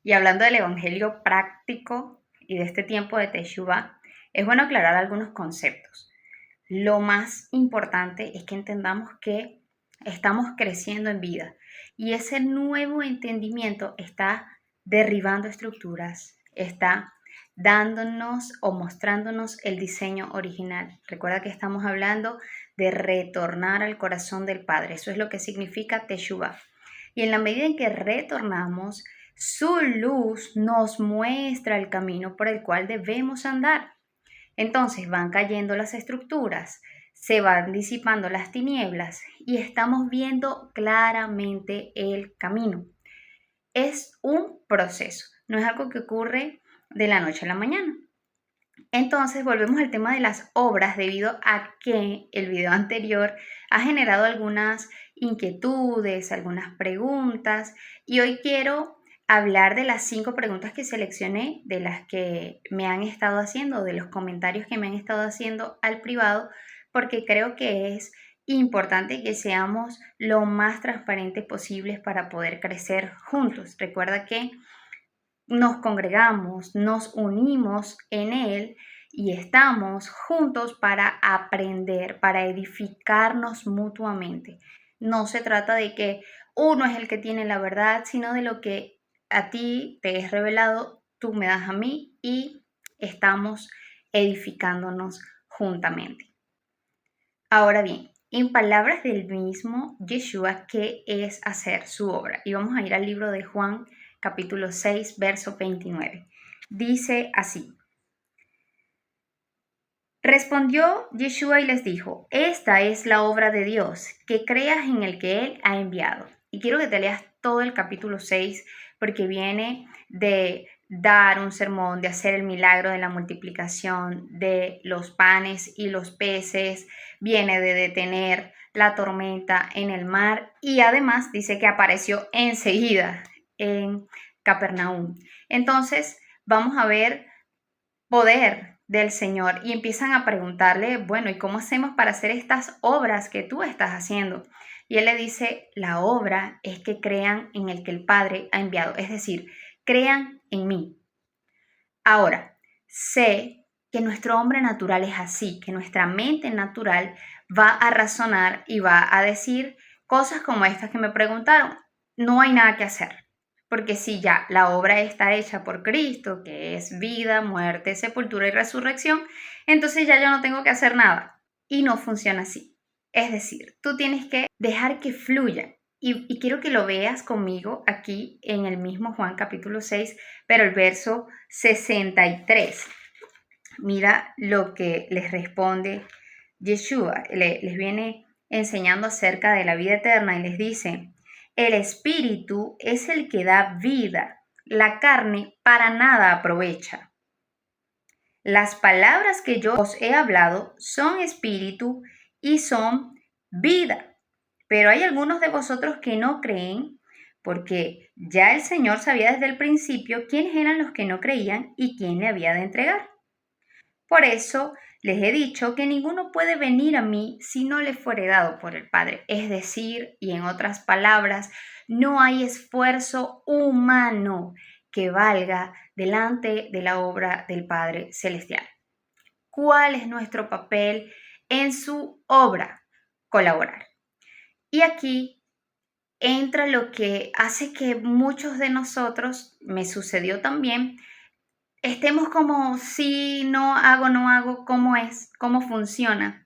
Y hablando del evangelio práctico y de este tiempo de Teshuvah, es bueno aclarar algunos conceptos. Lo más importante es que entendamos que estamos creciendo en vida y ese nuevo entendimiento está derribando estructuras, está dándonos o mostrándonos el diseño original. Recuerda que estamos hablando de retornar al corazón del Padre. Eso es lo que significa Teshuvah. Y en la medida en que retornamos, su luz nos muestra el camino por el cual debemos andar. Entonces van cayendo las estructuras, se van disipando las tinieblas y estamos viendo claramente el camino. Es un proceso, no es algo que ocurre de la noche a la mañana. Entonces volvemos al tema de las obras debido a que el video anterior ha generado algunas inquietudes, algunas preguntas y hoy quiero hablar de las 5 preguntas que seleccioné, de las que me han estado haciendo, de los comentarios que me han estado haciendo al privado, porque creo que es importante que seamos lo más transparentes posibles para poder crecer juntos. Recuerda que nos congregamos, nos unimos en Él y estamos juntos para aprender, para edificarnos mutuamente. No se trata de que uno es el que tiene la verdad, sino de lo que a ti te es revelado, tú me das a mí y estamos edificándonos juntamente. Ahora bien, en palabras del mismo Yeshua, ¿qué es hacer su obra? Y vamos a ir al libro de Juan, capítulo 6, verso 29. Dice así: Respondió Yeshua y les dijo: Esta es la obra de Dios, que creas en el que Él ha enviado. Y quiero que te leas todo el capítulo 6 porque viene de dar un sermón, de hacer el milagro de la multiplicación de los panes y los peces, viene de detener la tormenta en el mar y además dice que apareció enseguida en Capernaum. Entonces, vamos a ver poder del Señor y empiezan a preguntarle, bueno, ¿y cómo hacemos para hacer estas obras que tú estás haciendo? Y él le dice, la obra es que crean en el que el Padre ha enviado, es decir, crean en mí. Ahora, sé que nuestro hombre natural es así, que nuestra mente natural va a razonar y va a decir cosas como estas que me preguntaron. No hay nada que hacer, porque si ya la obra está hecha por Cristo, que es vida, muerte, sepultura y resurrección, entonces ya yo no tengo que hacer nada. Y no funciona así. Es decir, tú tienes que dejar que fluya. Y quiero que lo veas conmigo aquí en el mismo Juan capítulo 6, pero el verso 63. Mira lo que les responde Yeshua. Les viene enseñando acerca de la vida eterna y les dice, el espíritu es el que da vida, la carne para nada aprovecha. Las palabras que yo os he hablado son espíritu y son vida. Pero hay algunos de vosotros que no creen, porque ya el Señor sabía desde el principio quiénes eran los que no creían y quién le había de entregar. Por eso les he dicho que ninguno puede venir a mí si no le fuere dado por el Padre. Es decir, y en otras palabras, no hay esfuerzo humano que valga delante de la obra del Padre Celestial. ¿Cuál es nuestro papel en su obra? Colaborar. Y aquí entra lo que hace que muchos de nosotros, me sucedió también, estemos como si no hago, cómo es, cómo funciona.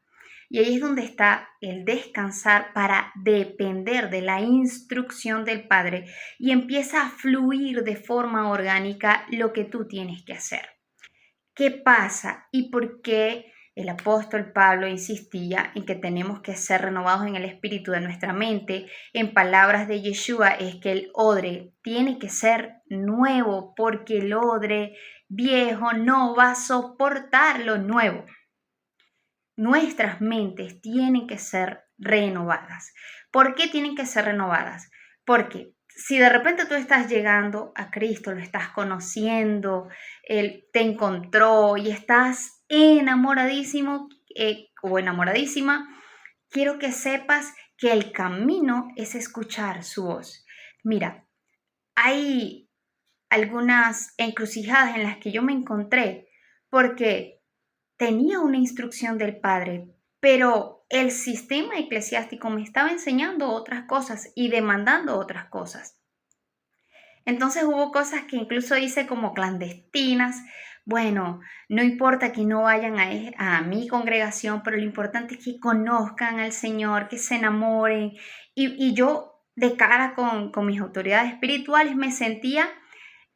Y ahí es donde está el descansar para depender de la instrucción del Padre y empieza a fluir de forma orgánica lo que tú tienes que hacer. ¿Qué pasa y por qué el apóstol Pablo insistía en que tenemos que ser renovados en el espíritu de nuestra mente? En palabras de Yeshua es que el odre tiene que ser nuevo porque el odre viejo no va a soportar lo nuevo. Nuestras mentes tienen que ser renovadas. ¿Por qué tienen que ser renovadas? Porque si de repente tú estás llegando a Cristo, lo estás conociendo, Él te encontró y estás enamoradísimo o enamoradísima, quiero que sepas que el camino es escuchar su voz. Mira, hay algunas encrucijadas en las que yo me encontré, porque tenía una instrucción del Padre, pero el sistema eclesiástico me estaba enseñando otras cosas y demandando otras cosas. Entonces hubo cosas que incluso hice como clandestinas. Bueno, no importa que no vayan a mi congregación, pero lo importante es que conozcan al Señor, que se enamoren. Y yo, de cara con mis autoridades espirituales, me sentía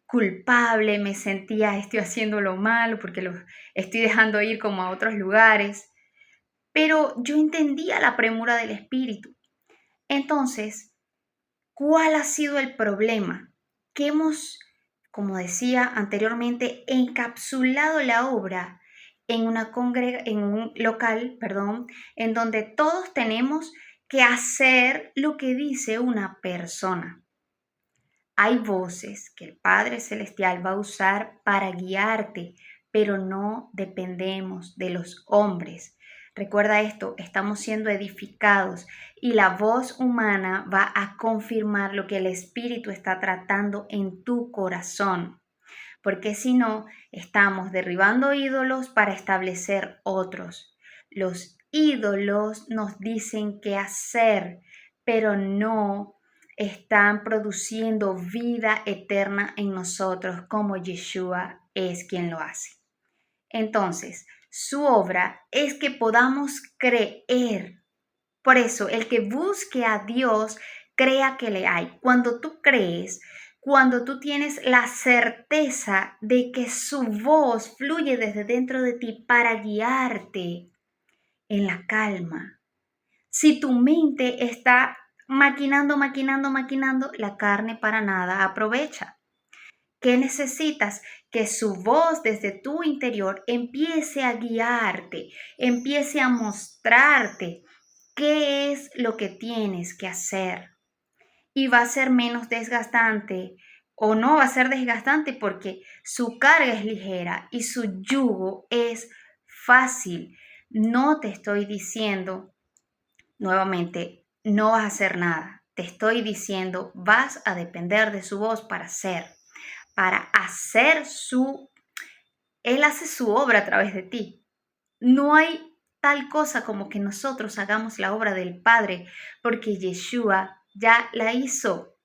culpable, me sentía estoy haciendo lo malo porque los estoy dejando ir como a otros lugares. Pero yo entendía la premura del Espíritu. Entonces, ¿cuál ha sido el problema? Que hemos, como decía anteriormente, encapsulado la obra en un local, perdón, en donde todos tenemos que hacer lo que dice una persona. Hay voces que el Padre Celestial va a usar para guiarte, pero no dependemos de los hombres. Recuerda esto, estamos siendo edificados y la voz humana va a confirmar lo que el Espíritu está tratando en tu corazón. Porque si no, estamos derribando ídolos para establecer otros. Los ídolos nos dicen qué hacer, pero no están produciendo vida eterna en nosotros como Yeshua es quien lo hace. Entonces, su obra es que podamos creer. Por eso, el que busque a Dios, crea que le hay. Cuando tú crees, cuando tú tienes la certeza de que su voz fluye desde dentro de ti para guiarte en la calma. Si tu mente está maquinando, la carne para nada aprovecha. ¿Qué necesitas? Que su voz desde tu interior empiece a guiarte, empiece a mostrarte qué es lo que tienes que hacer. Y va a ser menos desgastante o no va a ser desgastante porque su carga es ligera y su yugo es fácil. No te estoy diciendo nuevamente, no vas a hacer nada. Te estoy diciendo, vas a depender de su voz para hacer Él hace su obra a través de ti. No hay tal cosa como que nosotros hagamos la obra del Padre, porque Yeshua ya la hizo.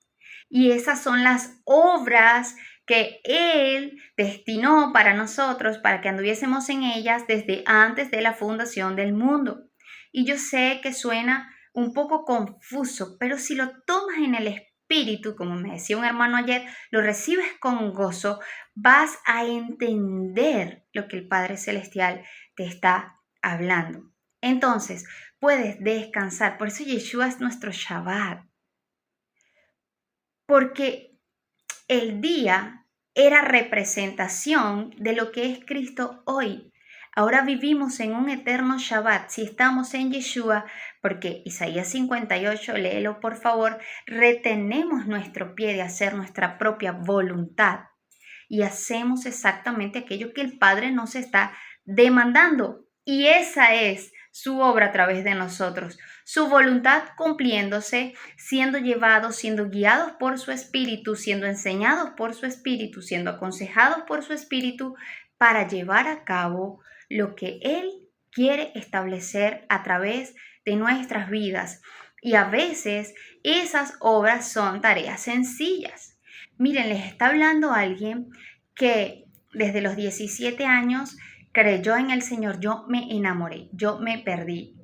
Y esas son las obras que Él destinó para nosotros, para que anduviésemos en ellas desde antes de la fundación del mundo. Y yo sé que suena un poco confuso, pero si lo tomas en el espíritu, como me decía un hermano ayer, lo recibes con gozo, vas a entender lo que el Padre Celestial te está hablando. Entonces, puedes descansar. Por eso Yeshua es nuestro Shabbat. Porque el día era representación de lo que es Cristo hoy. Ahora vivimos en un eterno Shabbat. Si estamos en Yeshua, porque Isaías 58, léelo por favor, retenemos nuestro pie de hacer nuestra propia voluntad y hacemos exactamente aquello que el Padre nos está demandando. Y esa es su obra a través de nosotros, su voluntad cumpliéndose, siendo llevados, siendo guiados por su Espíritu, siendo enseñados por su Espíritu, siendo aconsejados por su Espíritu para llevar a cabo lo que Él quiere establecer a través de nuestras vidas. Y a veces esas obras son tareas sencillas. Miren, les está hablando alguien que desde los 17 años creyó en el Señor. Yo me enamoré, yo me perdí.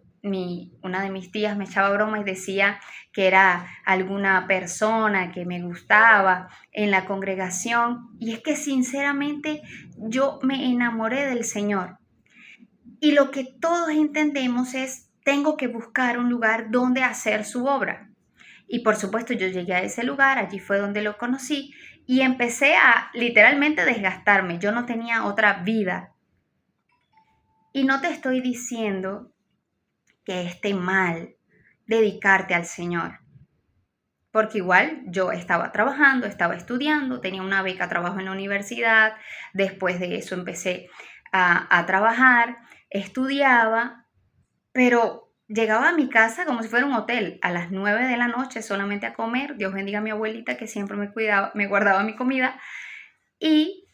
Una de mis tías me echaba broma y decía que era alguna persona que me gustaba en la congregación. Y es que sinceramente yo me enamoré del Señor. Y lo que todos entendemos es, tengo que buscar un lugar donde hacer su obra. Y por supuesto yo llegué a ese lugar, allí fue donde lo conocí y empecé a literalmente desgastarme. Yo no tenía otra vida. Y no te estoy diciendo que esté mal dedicarte al Señor. Porque igual yo estaba trabajando, estaba estudiando, tenía una beca trabajo en la universidad, después de eso empecé a trabajar, estudiaba, pero llegaba a mi casa como si fuera un hotel, a las 9 de la noche solamente a comer. Dios bendiga a mi abuelita que siempre me cuidaba, me guardaba mi comida. y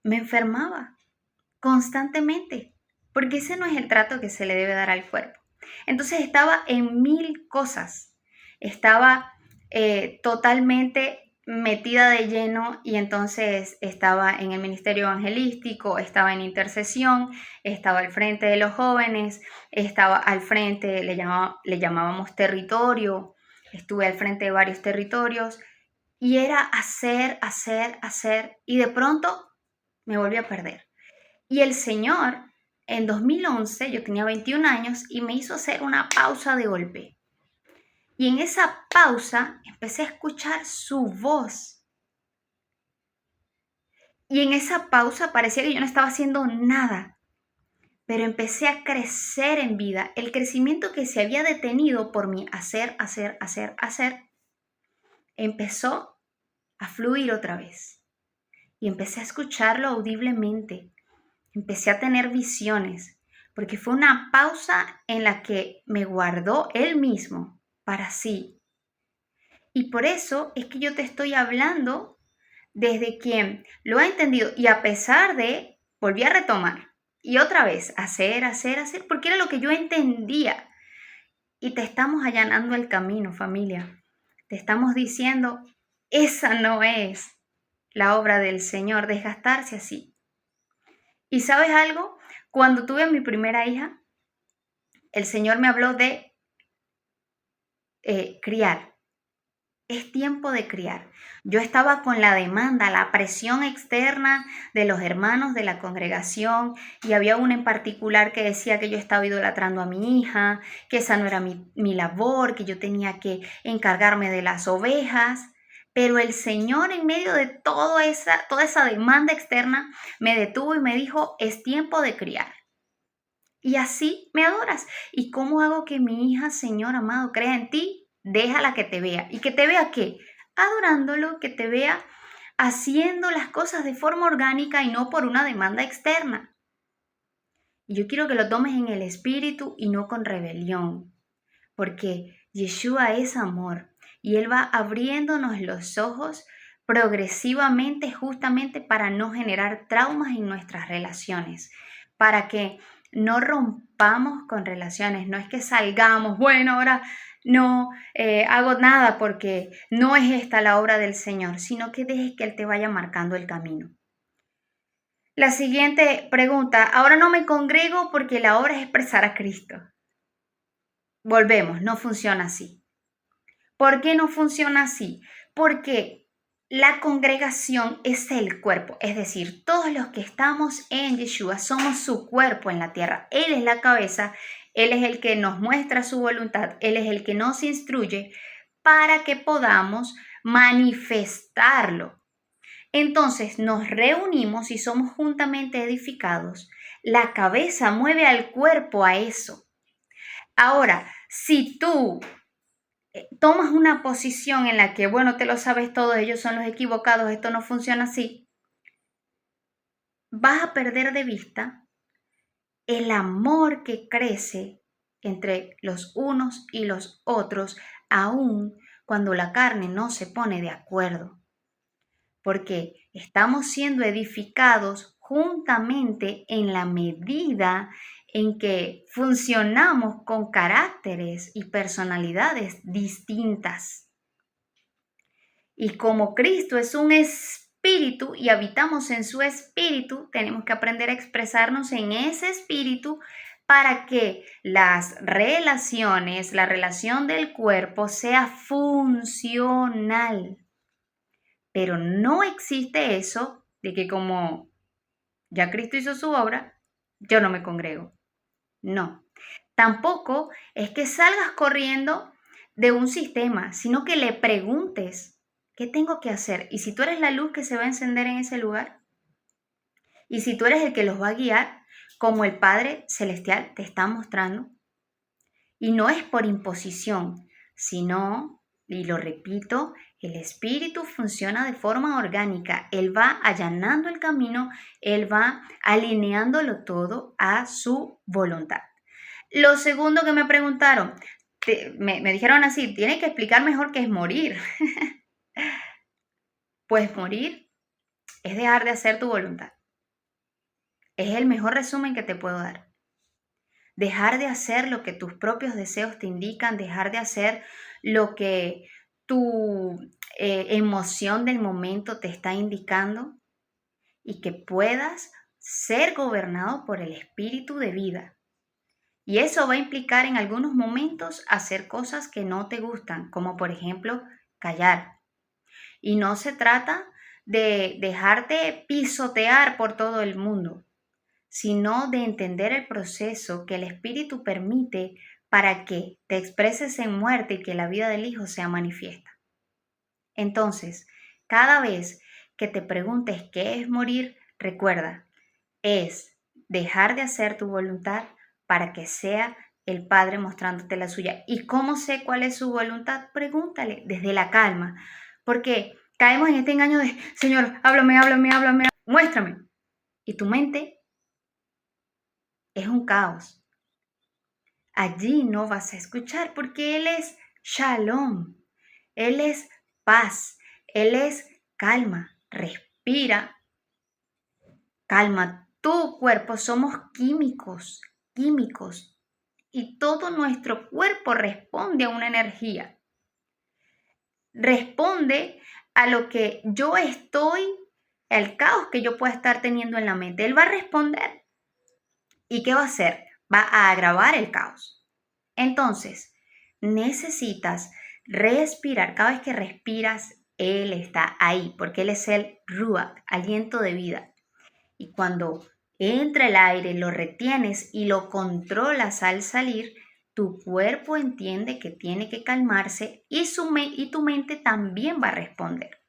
me enfermaba constantemente, porque ese no es el trato que se le debe dar al cuerpo. Entonces estaba en mil cosas, estaba totalmente metida de lleno y entonces estaba en el ministerio evangelístico, estaba en intercesión, estaba al frente de los jóvenes, estaba al frente, le llamábamos territorio, estuve al frente de varios territorios y era hacer, y de pronto me volví a perder. Y el Señor, en 2011, yo tenía 21 años y me hizo hacer una pausa de golpe. Y en esa pausa empecé a escuchar su voz. Y en esa pausa parecía que yo no estaba haciendo nada, pero empecé a crecer en vida. El crecimiento que se había detenido por mi hacer, empezó a fluir otra vez. Y empecé a escucharlo audiblemente. Empecé a tener visiones, porque fue una pausa en la que me guardó él mismo para sí. Y por eso es que yo te estoy hablando desde quien lo ha entendido y a pesar de, volví a retomar y otra vez hacer, porque era lo que yo entendía. Y te estamos allanando el camino, familia. Te estamos diciendo, esa no es la obra del Señor, desgastarse así. ¿Y sabes algo? Cuando tuve a mi primera hija, el Señor me habló de criar. Es tiempo de criar. Yo estaba con la demanda, la presión externa de los hermanos de la congregación y había una en particular que decía que yo estaba idolatrando a mi hija, que esa no era mi labor, que yo tenía que encargarme de las ovejas. Pero el Señor en medio de toda esa demanda externa me detuvo y me dijo, es tiempo de criar. Y así me adoras. ¿Y cómo hago que mi hija, Señor amado, crea en ti? Déjala que te vea. ¿Y que te vea qué? Adorándolo, que te vea haciendo las cosas de forma orgánica y no por una demanda externa. Y yo quiero que lo tomes en el espíritu y no con rebelión, porque Yeshua es amor y Él va abriéndonos los ojos progresivamente justamente para no generar traumas en nuestras relaciones, para que no rompamos con relaciones, no es que salgamos, bueno, ahora no hago nada porque no es esta la obra del Señor, sino que dejes que Él te vaya marcando el camino. La siguiente pregunta, ahora no me congrego porque la obra es expresar a Cristo. Volvemos, no funciona así. ¿Por qué no funciona así? Porque la congregación es el cuerpo, es decir, todos los que estamos en Yeshua somos su cuerpo en la tierra. Él es la cabeza, Él es el que nos muestra su voluntad, Él es el que nos instruye para que podamos manifestarlo. Entonces nos reunimos y somos juntamente edificados. La cabeza mueve al cuerpo a eso. Ahora, si tú tomas una posición en la que, bueno, te lo sabes todo, ellos son los equivocados, esto no funciona así, vas a perder de vista el amor que crece entre los unos y los otros, aun cuando la carne no se pone de acuerdo. Porque estamos siendo edificados juntamente en la medida en que funcionamos con caracteres y personalidades distintas. Y como Cristo es un espíritu y habitamos en su espíritu, tenemos que aprender a expresarnos en ese espíritu para que las relaciones, la relación del cuerpo sea funcional. Pero no existe eso de que como ya Cristo hizo su obra, yo no me congrego. No. Tampoco es que salgas corriendo de un sistema, sino que le preguntes, ¿qué tengo que hacer? Y si tú eres la luz que se va a encender en ese lugar, y si tú eres el que los va a guiar, como el Padre Celestial te está mostrando, y no es por imposición, sino, y lo repito, el Espíritu funciona de forma orgánica. Él va allanando el camino, Él va alineándolo todo a su voluntad. Lo segundo que me preguntaron, me dijeron así, tiene que explicar mejor qué es morir. Pues morir es dejar de hacer tu voluntad. Es el mejor resumen que te puedo dar. Dejar de hacer lo que tus propios deseos te indican, dejar de hacer lo que tu emoción del momento te está indicando y que puedas ser gobernado por el espíritu de vida. Y eso va a implicar en algunos momentos hacer cosas que no te gustan, como por ejemplo callar. Y no se trata de dejarte pisotear por todo el mundo, sino de entender el proceso que el Espíritu permite para que te expreses en muerte y que la vida del Hijo sea manifiesta. Entonces, cada vez que te preguntes qué es morir, recuerda, es dejar de hacer tu voluntad para que sea el Padre mostrándote la suya. ¿Y cómo sé cuál es su voluntad? Pregúntale desde la calma, porque caemos en este engaño de, Señor, háblame, muéstrame. Y tu mente es un caos. Allí no vas a escuchar porque Él es shalom, Él es paz, Él es calma. Respira, calma tu cuerpo. Somos químicos, y todo nuestro cuerpo responde a una energía. Responde a lo que yo estoy, al caos que yo pueda estar teniendo en la mente. Él va a responder. ¿Y qué va a hacer? Va a agravar el caos. Entonces, necesitas respirar. Cada vez que respiras, Él está ahí, porque Él es el Ruach, aliento de vida. Y cuando entra el aire, lo retienes y lo controlas al salir, tu cuerpo entiende que tiene que calmarse y tu mente también va a responder.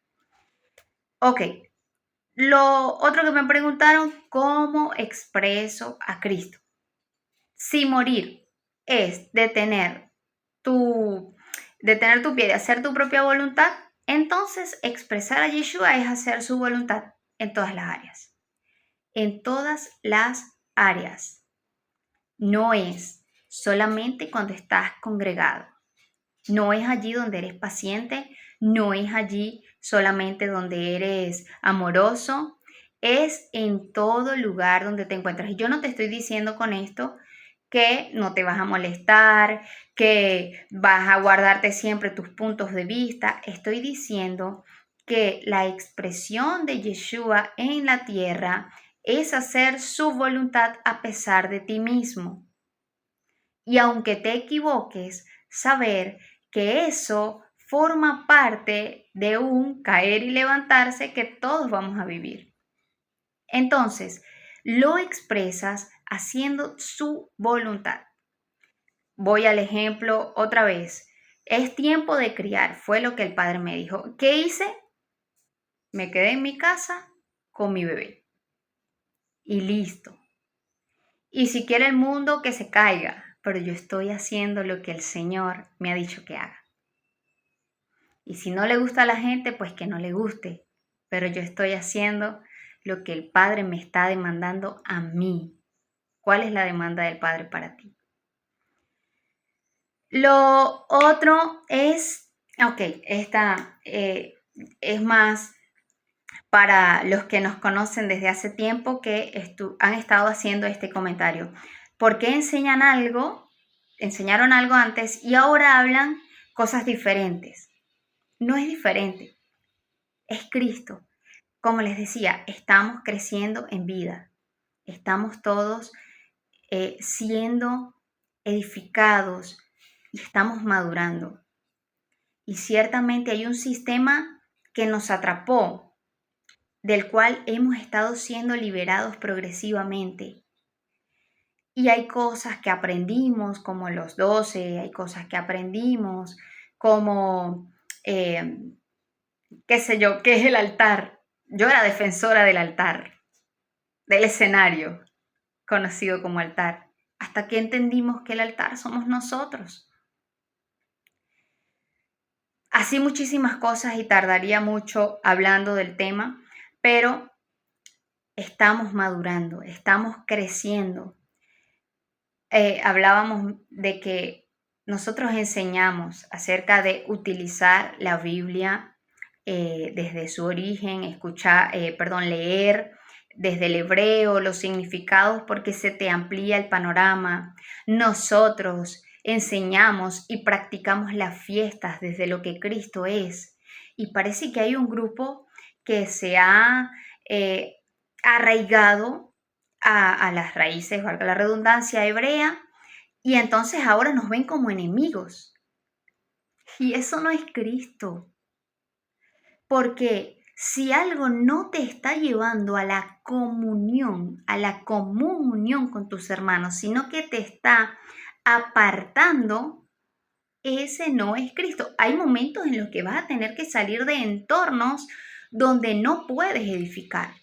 Ok, lo otro que me preguntaron, ¿cómo expreso a Cristo? Si morir es detener tu pie de hacer tu propia voluntad, entonces expresar a Yeshua es hacer su voluntad en todas las áreas. En todas las áreas. No es solamente cuando estás congregado. No es allí donde eres paciente, no es allí solamente donde eres amoroso, es en todo lugar donde te encuentras. Y yo no te estoy diciendo con esto que no te vas a molestar, que vas a guardarte siempre tus puntos de vista. Estoy diciendo que la expresión de Yeshua en la tierra es hacer su voluntad a pesar de ti mismo. Y aunque te equivoques, saber que eso forma parte de un caer y levantarse que todos vamos a vivir. Entonces, lo expresas haciendo su voluntad. Voy al ejemplo otra vez. Es tiempo de criar, fue lo que el padre me dijo. ¿Qué hice? Me quedé en mi casa con mi bebé. Y listo. Y si quiere el mundo que se caiga, pero yo estoy haciendo lo que el Señor me ha dicho que haga. Y si no le gusta a la gente, pues que no le guste, pero yo estoy haciendo lo que el Padre me está demandando a mí. ¿Cuál es la demanda del Padre para ti? Lo otro es, esta es más para los que nos conocen desde hace tiempo que han estado haciendo este comentario. ¿Por qué enseñaron algo antes y ahora hablan cosas diferentes? No es diferente, es Cristo. Como les decía, estamos creciendo en vida, estamos todos siendo edificados y estamos madurando. Y ciertamente hay un sistema que nos atrapó, del cual hemos estado siendo liberados progresivamente. Y hay cosas que aprendimos, como los 12, hay cosas que aprendimos, como, qué sé yo, qué es el altar. Yo era defensora del altar, del escenario, conocido como altar, hasta que entendimos que el altar somos nosotros. Así muchísimas cosas y tardaría mucho hablando del tema, pero estamos madurando, estamos creciendo. Hablábamos de que nosotros enseñamos acerca de utilizar la Biblia desde su origen, leer desde el hebreo los significados porque se te amplía el panorama. Nosotros enseñamos y practicamos las fiestas desde lo que Cristo es. Y parece que hay un grupo que se ha arraigado a las raíces, valga la redundancia, hebrea, y entonces ahora nos ven como enemigos. Y eso no es Cristo. Porque si algo no te está llevando a la comunión, a la común unión con tus hermanos, sino que te está apartando, ese no es Cristo. Hay momentos en los que vas a tener que salir de entornos donde no puedes edificar.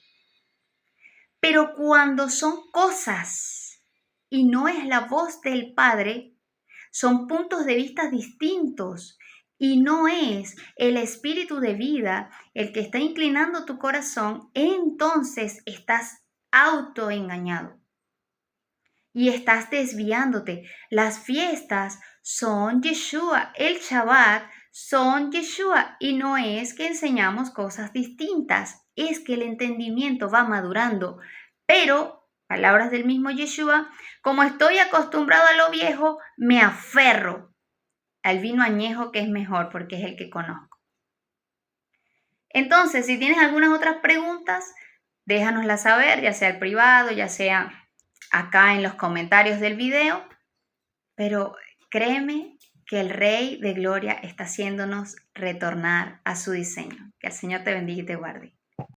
Pero cuando son cosas y no es la voz del Padre, son puntos de vista distintos y no es el espíritu de vida el que está inclinando tu corazón, entonces estás autoengañado y estás desviándote. Las fiestas son Yeshua, el Shabbat son Yeshua y no es que enseñamos cosas distintas, es que el entendimiento va madurando. Pero, palabras del mismo Yeshua, como estoy acostumbrado a lo viejo, me aferro al vino añejo que es mejor porque es el que conozco. Entonces, si tienes algunas otras preguntas, déjanoslas saber, ya sea al privado, ya sea acá en los comentarios del video, pero créeme que el Rey de Gloria está haciéndonos retornar a su diseño. Que el Señor te bendiga y te guarde.